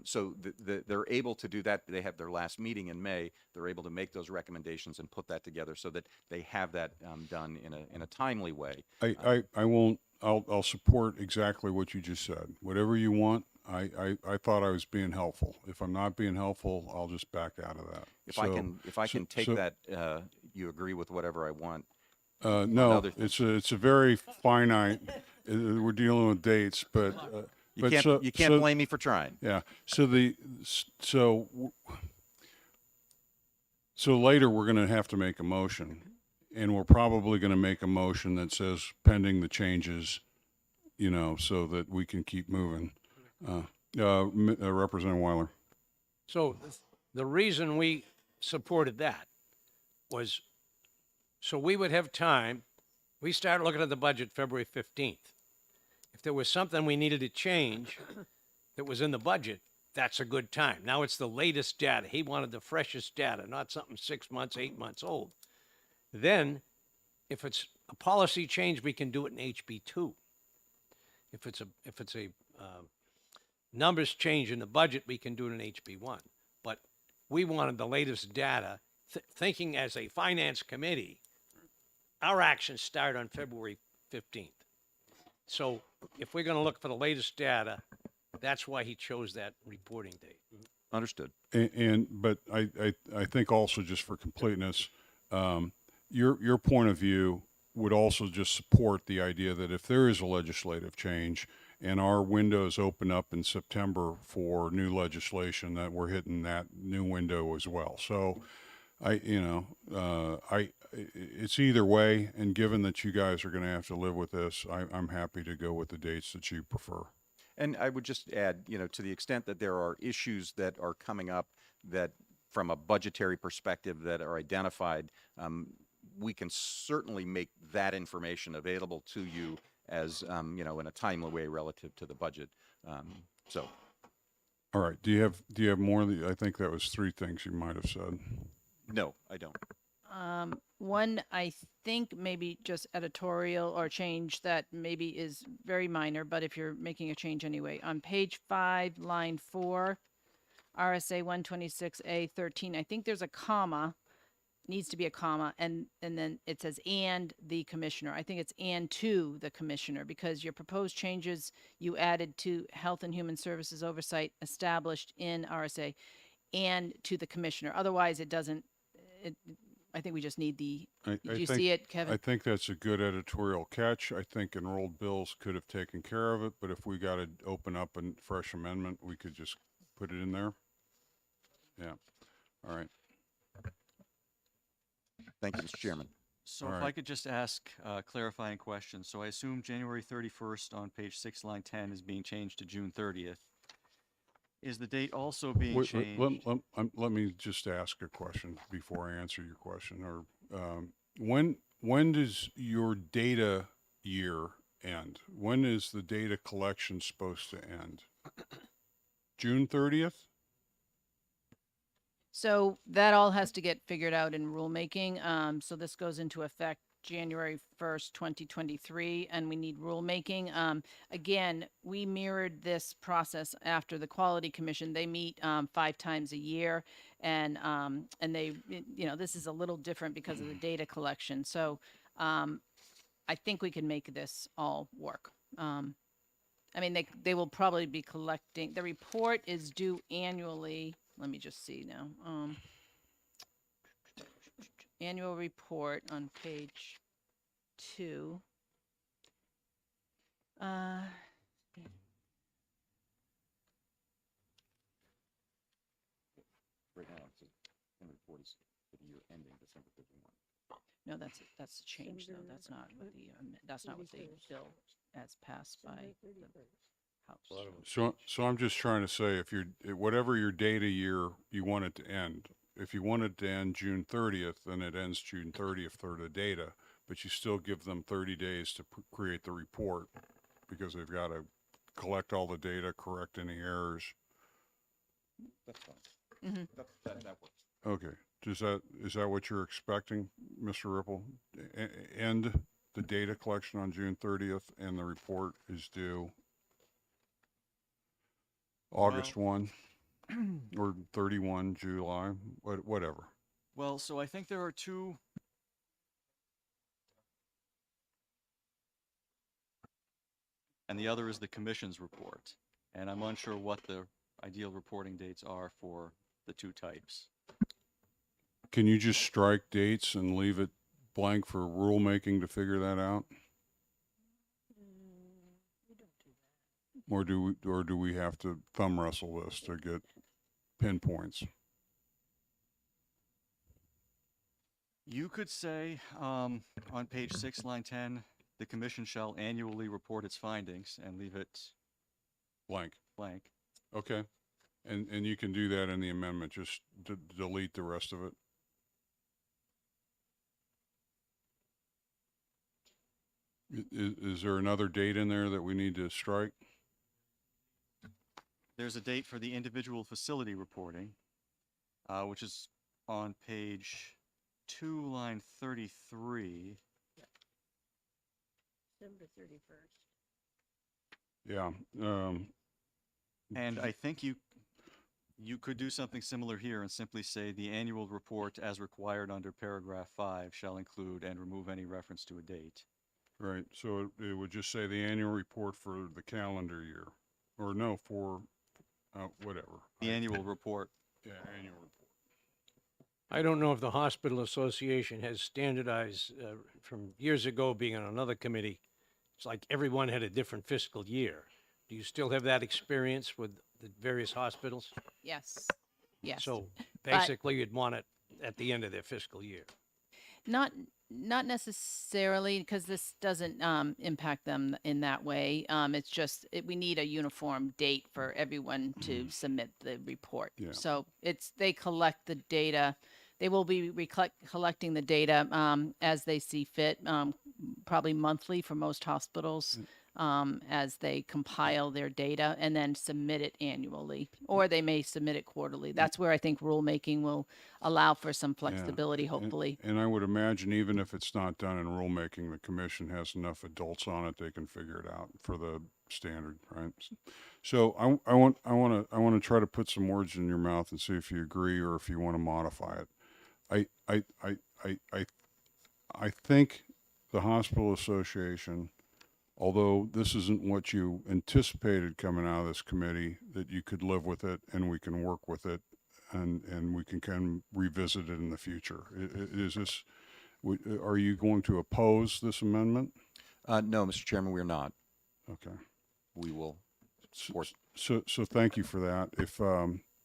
So they're able to do that. They have their last meeting in May. They're able to make those recommendations and put that together so that they have that done in a timely way.
I won't. I'll support exactly what you just said. Whatever you want. I thought I was being helpful. If I'm not being helpful, I'll just back out of that.
If I can take that, you agree with whatever I want.
No,
other things.
it's a very finite. We're dealing with dates, but
You can't blame me for trying.
Yeah. So later we're going to have to make a motion, and we're probably going to make a motion that says pending the changes, so that we can keep moving. Representative Weiler.
So the reason we supported that was so we would have time. We started looking at the budget February 15th. If there was something we needed to change that was in the budget, that's a good time. Now it's the latest data. He wanted the freshest data, not something 6 months, 8 months old. Then, if it's a policy change, we can do it in HB2. If it's a numbers change in the budget, we can do it in HB1. But we wanted the latest data, thinking as a finance committee, our actions start on February 15th. So if we're going to look for the latest data, That's why he chose that reporting date.
Understood.
But I think also just for completeness, your point of view would also just support the idea that if there is a legislative change and our windows open up in September for new legislation, that we're hitting that new window as well. So it's either way. And given that you guys are going to have to live with this, I'm happy to go with the dates that you prefer.
And I would just add, to the extent that there are issues that are coming up that from a budgetary perspective that are identified, we can certainly make that information available to you as, in a timely way relative to the budget. So,
All right. Do you have more? I think that was 3 things you might have said.
no, I don't.
One, I think maybe just editorial or change that maybe is very minor, but if you're making a change anyway, on page 5, line 4, RSA 126A13, I think there's a comma, needs to be a comma, and then it says and the commissioner. I think it's and to the commissioner, because your proposed changes you added to Health and Human Services oversight established in RSA and to the commissioner. Otherwise, it doesn't, I think we just need the, did you see it, Kevin?
I think that's a good editorial catch. I think enrolled bills could have taken care of it, but if we got to open up a fresh amendment, we could just put it in there. Yeah. All right.
Thank you, Mr. Chairman.
So
All
if I
right.
could just ask a clarifying question. So I assume January 31st on page 6, line 10 is being changed to June 30th. Is the date also being
Wait,
changed?
let me just ask a question before I answer your question. Or when does your data year end? When is the data collection supposed to end? June 30th?
So that all has to get figured out in rulemaking. So this goes into effect January 1st, 2023, and we need rulemaking. Again, we mirrored this process after the Quality Commission. They meet 5 times a year, and they, this is a little different because of the data collection. So I think we can make this all work. I mean, they will probably be collecting, the report is due annually. Let me just see now. Annual report on page 2.
Right now, it's the report is for the year ending December 31.
No, that's a change though. That's not what that's not what the bill as passed by the House.
So I'm just trying to say, if whatever your data year you want it to end, if you want it to end June 30th, then it ends June 30th for the data, but you still give them 30 days to create the report because they've got to collect all the data, correct any errors.
That's fine.
Mm-hmm.
That works.
Okay. Is that what you're expecting, Mr. Ripple? End the data collection on June 30th and the report is due August 1 or 31 July, whatever.
Well, so I think there are 2. And the other is the commission's report. And I'm unsure what the ideal reporting dates are for the 2 types.
Can you just strike dates and leave it blank for rulemaking to figure that out? Or do we have to thumb wrestle this to get pinpoints?
You could say on page 6, line 10, the commission shall annually report its findings and leave it
Blank.
blank.
Okay. And you can do that in the amendment, just delete the rest of it. Is there another date in there that we need to strike?
There's a date for the individual facility reporting, which is on page 2, line 33.
December 31st.
Yeah.
And I think you could do something similar here and simply say the annual report as required under paragraph 5 shall include and remove any reference to a date.
Right. So it would just say the annual report for the calendar year, or no, for, whatever.
The annual report.
Yeah, annual report.
I don't know if the Hospital Association has standardized, from years ago being on another committee, it's like everyone had a different fiscal year. Do you still have that experience with the various hospitals?
Yes, yes.
So basically, you'd want it at the end of their fiscal year.
Not necessarily, because this doesn't impact them in that way. It's just we need a uniform date for everyone to submit the report.
Yeah.
So they collect the data. They will be collecting the data as they see fit, probably monthly for most hospitals, as they compile their data and then submit it annually, or they may submit it quarterly. That's where I think rulemaking will allow for some flexibility, hopefully.
And I would imagine even if it's not done in rulemaking, the commission has enough adults on it, they can figure it out for the standard, right? So I want to try to put some words in your mouth and see if you agree or if you want to modify it. I think the Hospital Association, although this isn't what you anticipated coming out of this committee, that you could live with it and we can work with it and we can kind of revisit it in the future. Is this, are you going to oppose this amendment?
No, Mr. Chairman, we're not.
Okay.
We will support.
So thank you for that. If,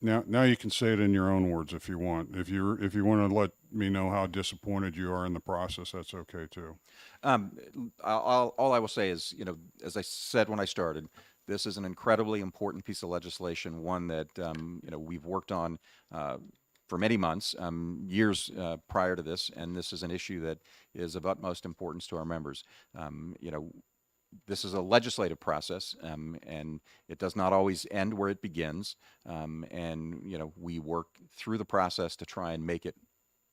now you can say it in your own words if you want. If you want to let me know how disappointed you are in the process, that's okay too.
All I will say is, as I said when I started, this is an incredibly important piece of legislation, one that, we've worked on for many months, years prior to this, and this is an issue that is of utmost importance to our members. This is a legislative process, and it does not always end where it begins. We work through the process to try and make it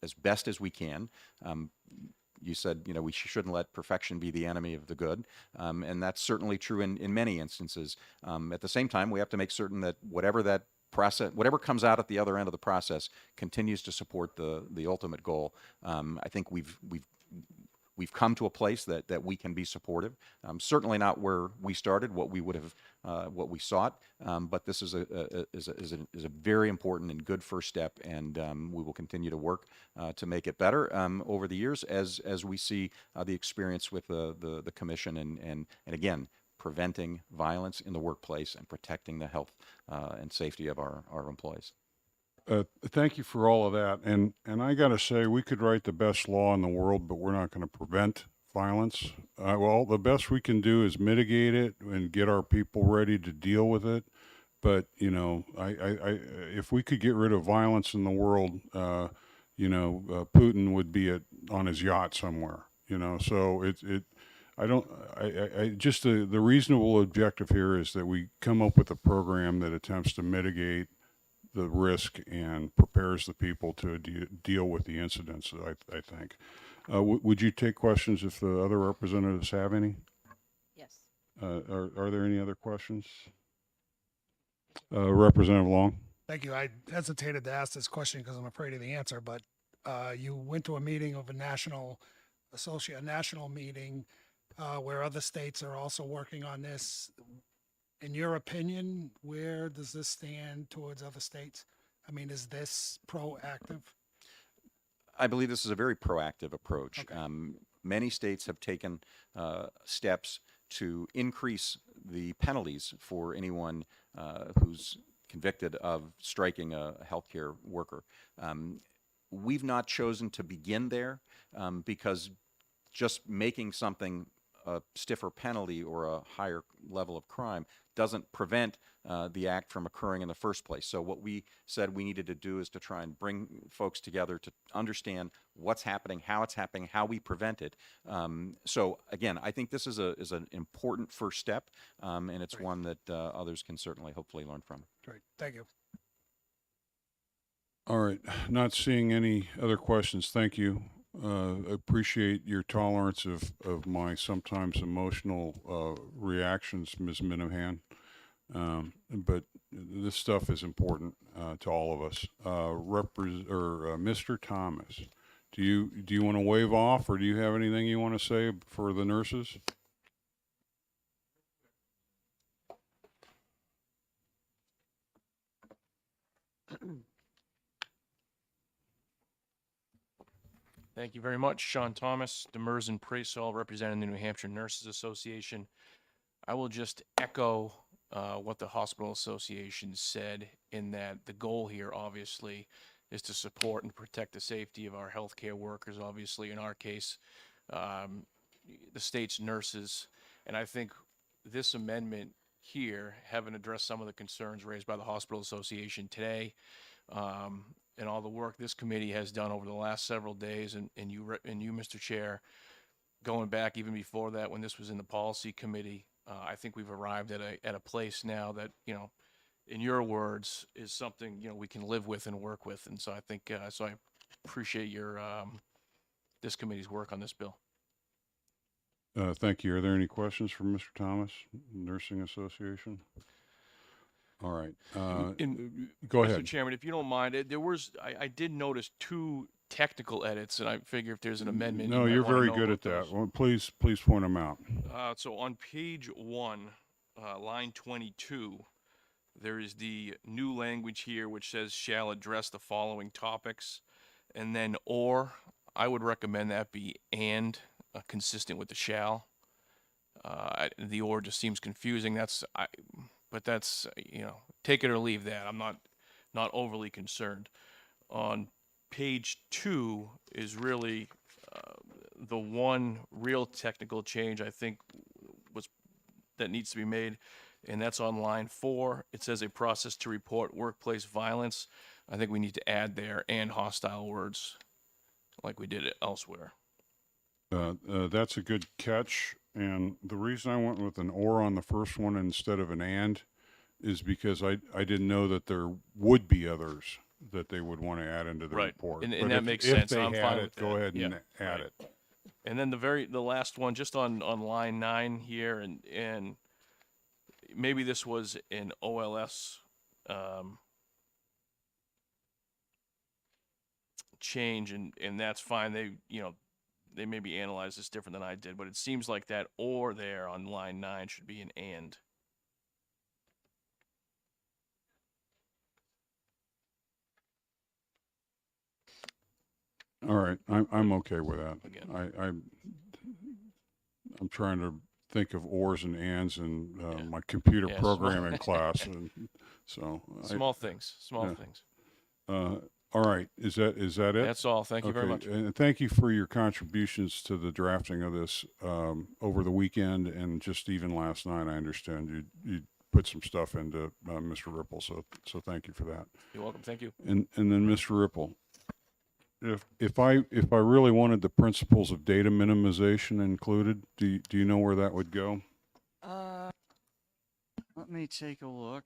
as best as we can. You said, we shouldn't let perfection be the enemy of the good. And that's certainly true in many instances. At the same time, we have to make certain that whatever comes out at the other end of the process continues to support the ultimate goal. I think we've come to a place that we can be supportive. Certainly not where we started, what we sought, but this is a very important and good first step, and we will continue to work to make it better over the years as we see the experience with the commission and again, preventing violence in the workplace and protecting the health and safety of our employees.
Thank you for all of that. And I got to say, we could write the best law in the world, but we're not going to prevent violence. Well, the best we can do is mitigate it and get our people ready to deal with it. But, if we could get rid of violence in the world, Putin would be on his yacht somewhere, so just the reasonable objective here is that we come up with a program that attempts to mitigate the risk and prepares the people to deal with the incidents, I think. Would you take questions if the other representatives have any?
Yes.
Are there any other questions? Representative Long?
Thank you. I hesitated to ask this question because I'm afraid of the answer, but you went to a meeting of a national meeting where other states are also working on this. In your opinion, where does this stand towards other states? I mean, is this proactive?
I believe this is a very proactive approach.
Okay.
Many states have taken steps to increase the penalties for anyone who's convicted of striking a healthcare worker. We've not chosen to begin there because just making something a stiffer penalty or a higher level of crime doesn't prevent the act from occurring in the first place. So what we said we needed to do is to try and bring folks together to understand what's happening, how it's happening, how we prevent it. So again, I think this is an important first step, and it's
Great.
one that others can certainly hopefully learn from.
Great. Thank you.
All right, not seeing any other questions. Thank you. Appreciate your tolerance of my sometimes emotional reactions, Ms. Minahan. But this stuff is important to all of us. Mr. Thomas, do you want to wave off, or do you have anything you want to say for the nurses?
Thank you very much. Sean Thomas, Demers and Praisall, representing the New Hampshire Nurses Association. I will just echo what the Hospital Association said, in that the goal here, obviously, is to support and protect the safety of our healthcare workers, obviously, in our case, the state's nurses. And I think this amendment here, having addressed some of the concerns raised by the Hospital Association today, and all the work this committee has done over the last several days, and you, Mr. Chair, going back even before that when this was in the policy committee, I think we've arrived at a place now that, you know, in your words, is something, you know, we can live with and work with. And so I think, so I appreciate your, this committee's work on this bill.
Thank you. Are there any questions from Mr. Thomas, Nursing Association? All right. Go ahead.
Mr. Chairman, if you don't mind, I did notice 2 technical edits, and I figure if there's an amendment.
No,
you might
you're
wanna
very
know
good
about
at that.
those.
Well, please point them out.
So on page 1, line 22, there is the new language here which says shall address the following topics, and then or. I would recommend that be and, consistent with the shall. The or just seems confusing. But that's, you know, take it or leave that. I'm not overly concerned. On page 2 is really the one real technical change I think that needs to be made, and that's on line 4. It says a process to report workplace violence. I think we need to add there and hostile words, like we did it elsewhere.
That's a good catch. And the reason I went with an or on the first one instead of an and is because I didn't know that there would be others that they would want to add into the
Right.
report.
And
But
that
if-
makes
if
sense.
they
I'm
had
fine
it,
with
go
that.
ahead and
Yeah,
add
right.
it.
And then the last one, just on line 9 here, and maybe this was an OLS change, and that's fine. They maybe analyzed this different than I did, but it seems like that or there on line 9 should be an and.
All right, I'm okay with that.
Again.
I'm trying to think of ors and ands in
Yeah.
my computer
Yeah, small-
programming class, and so
Small things.
all right, is that it?
That's all. Thank you very much.
And thank you for your contributions to the drafting of this over the weekend and just even last night. I understand you put some stuff into Mr. Ripple, so thank you for that.
You're welcome. Thank you.
And then Mr. Ripple, if I really wanted the principles of data minimization included, do you know where that would go?
Let me take a look.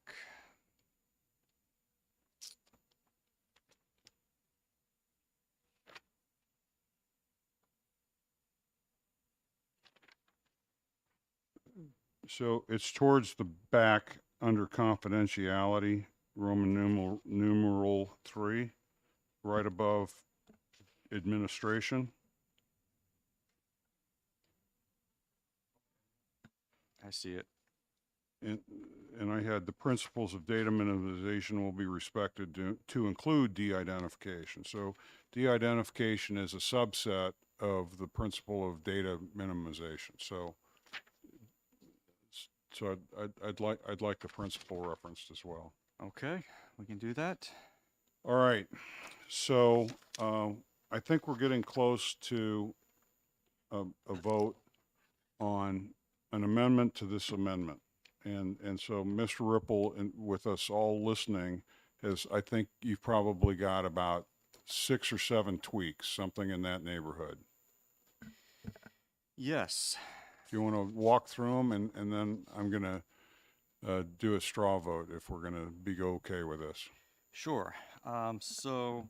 So it's towards the back under confidentiality, Roman numeral 3, right above administration.
I see it.
And I had the principles of data minimization will be respected to include de-identification. So de-identification is a subset of the principle of data minimization. So I'd like the principle referenced as well.
Okay, we can do that.
All right. So I think we're getting close to a vote on an amendment to this amendment. And so Mr. Ripple, and with us all listening, I think you've probably got about 6 or 7 tweaks, something in that neighborhood.
Yes.
If you want to walk through them, and then I'm going to do a straw vote if we're going to be okay with this.
Sure. So,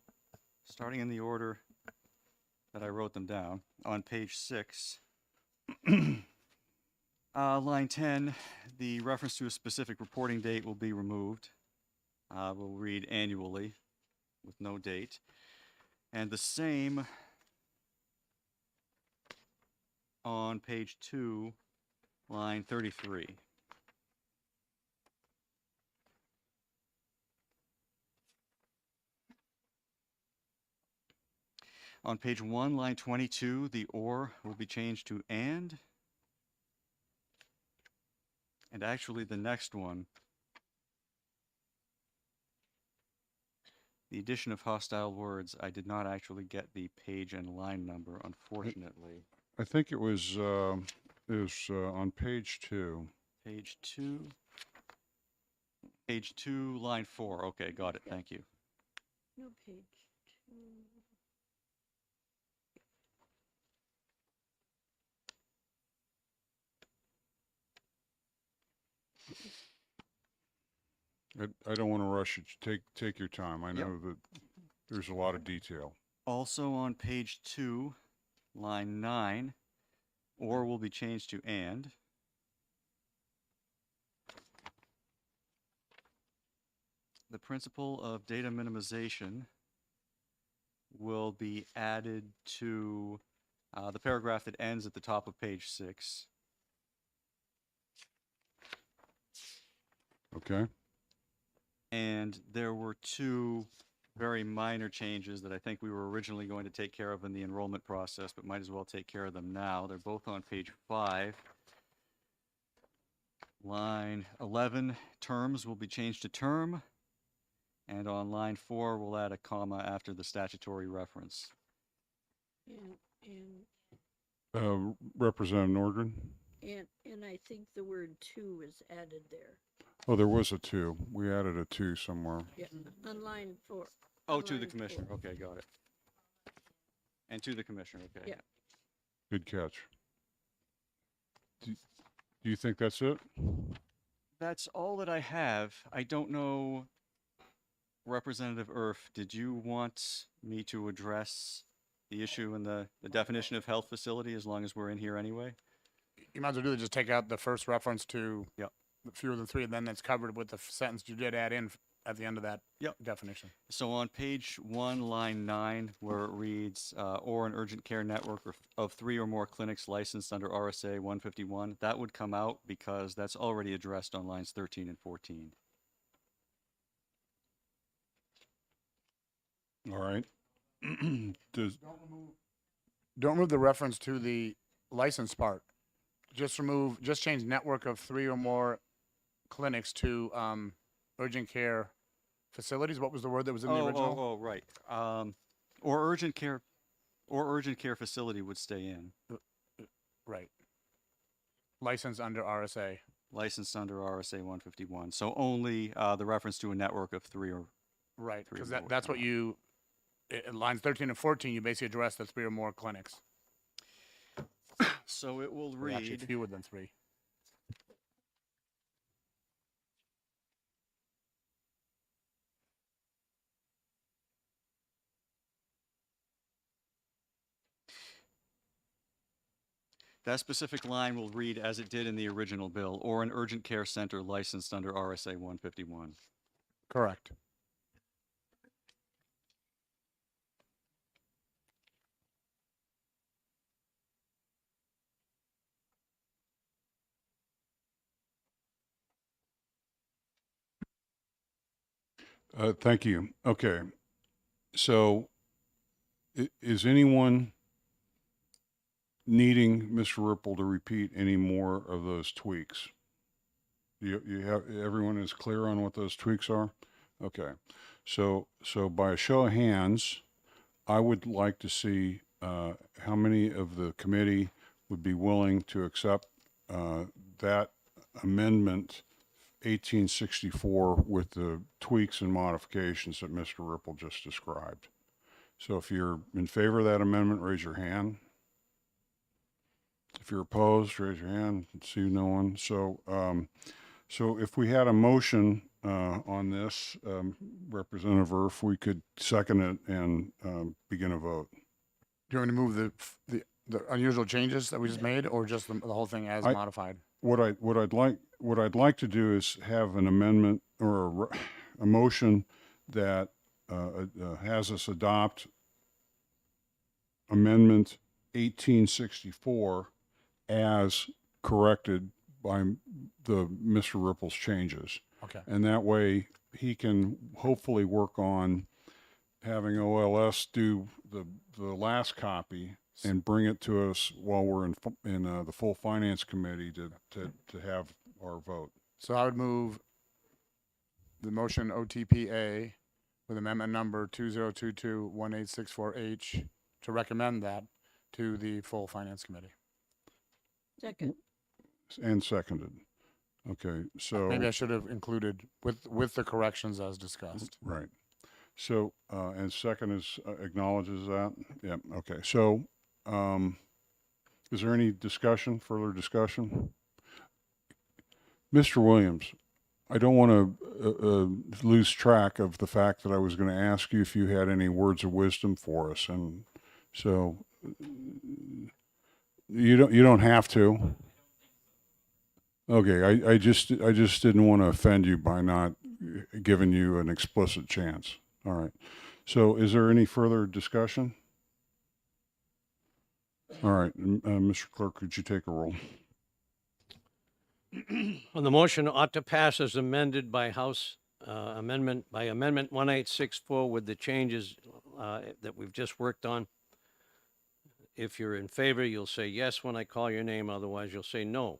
starting in the order that I wrote them down, on page 6, line 10, the reference to a specific reporting date will be removed. We'll read annually with no date. And the same on page 2, line 33. On page 1, line 22, the or will be changed to and. And actually, the next one, the addition of hostile words, I did not actually get the page and line number, unfortunately.
I think it was on page 2.
Page 2. Page 2, line 4. Okay, got it. Thank you.
No, page 2.
I don't want to rush it. Take your time. I
Yep.
know that there's a lot of detail.
Also on page 2, line 9, or will be changed to and. The principle of data minimization will be added to the paragraph that ends at the top of page 6.
Okay?
And there were two very minor changes that I think we were originally going to take care of in the enrollment process, but might as well take care of them now. They're both on page 5. Line 11, terms will be changed to term. And on line 4, we'll add a comma after the statutory reference.
And
Representative Nordgren?
and I think the word "to" is added there.
Oh, there was a 2. We added a 2 somewhere.
Yeah, on line 4.
Oh,
On
to the
line
commissioner.
4.
Okay, got it. And to the commissioner, okay.
Yeah.
Good catch. Do you think that's it?
That's all that I have. I don't know, Representative Erf, did you want me to address the issue in the definition of health facility as long as we're in here anyway?
You might as well do it, just take out the first reference to
Yep.
fewer than 3, and then it's covered with the sentence you did add in at the end of that
Yep.
definition.
So on page 1, line 9, where it reads, or an urgent care network of 3 or more clinics licensed under RSA 151, that would come out because that's already addressed on lines 13 and 14.
All right. Does,
Don't remove the reference to the license part. Just change network of 3 or more clinics to urgent care facilities. What was the word that was in the original?
Oh, right. Or urgent care facility would stay in,
Right. License under RSA.
licensed under RSA 151. So only the reference to a network of 3 or
Right,
3 or
because
more.
that's what you, in lines 13 and 14, you basically address the 3 or more clinics.
So it will
Or actually
read,
fewer than 3.
that specific line will read as it did in the original bill, or an urgent care center licensed under RSA 151.
Correct.
thank you. Okay. So is anyone needing Mr. Ripple to repeat any more of those tweaks? You have, everyone is clear on what those tweaks are? Okay. So by a show of hands, I would like to see how many of the committee would be willing to accept that amendment 1864 with the tweaks and modifications that Mr. Ripple just described. So if you're in favor of that amendment, raise your hand. If you're opposed, raise your hand. See no one. So, so if we had a motion on this, Representative Erf, we could second it and begin a vote.
Do you want me to move the unusual changes that we just made, or just the whole thing as modified?
What I'd like to do is have an amendment or a motion that has us adopt Amendment 1864 as corrected by the Mr. Ripple's changes.
Okay.
And that way he can hopefully work on having OLS do the last copy and bring it to us while we're in the full finance committee to have our vote.
So I would move the motion OTPA with amendment number 2022-1864H to recommend that to the full finance committee.
Second.
And seconded. Okay, so.
Maybe I should have included with the corrections as discussed.
Right. So, and second is, acknowledges that? Yeah, okay. So, is there any discussion, further discussion? Mr. Williams, I don't want to lose track of the fact that I was going to ask you if you had any words of wisdom for us, and so you don't have to. Okay, I just didn't want to offend you by not giving you an explicit chance. All right. So is there any further discussion? All right, Mr. Clerk, could you take a roll?
On the motion ought to pass as amended by House amendment 1864 with the changes that we've just worked on. If you're in favor, you'll say yes when I call your name. Otherwise, you'll say no.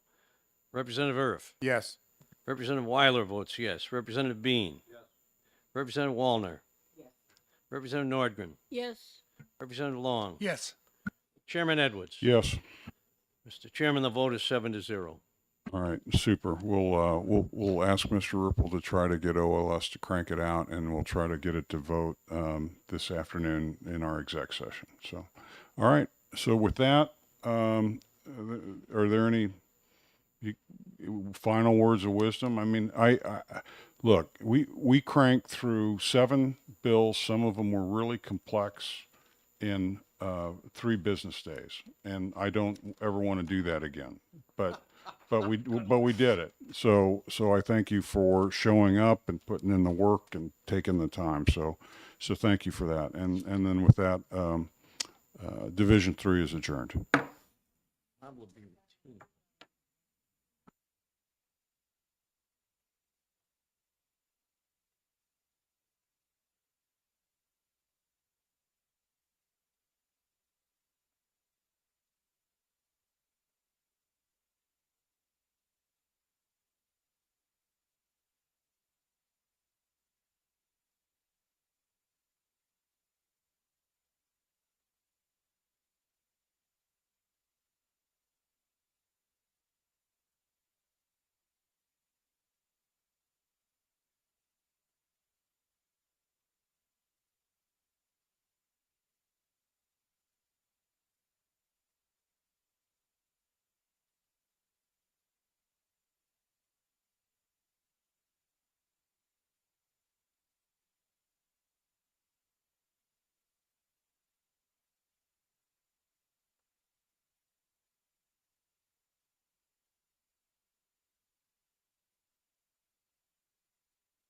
Representative Erf.
Yes.
Representative Weiler votes yes. Representative Bean. Yes. Representative Wallner. Yes. Representative Nordgren.
Yes.
Representative Long.
Yes.
Chairman Edwards.
Yes.
Mr. Chairman, the vote is 7-0.
All right, super. We'll ask Mr. Ripple to try to get OLS to crank it out, and we'll try to get it to vote this afternoon in our exec session. So, all right. So with that, are there any final words of wisdom? I mean, I look, we cranked through 7 bills. Some of them were really complex in 3 business days, and I don't ever want to do that again. But we did it. So I thank you for showing up and putting in the work and taking the time. So thank you for that. And then with that, Division 3 is adjourned.
I will be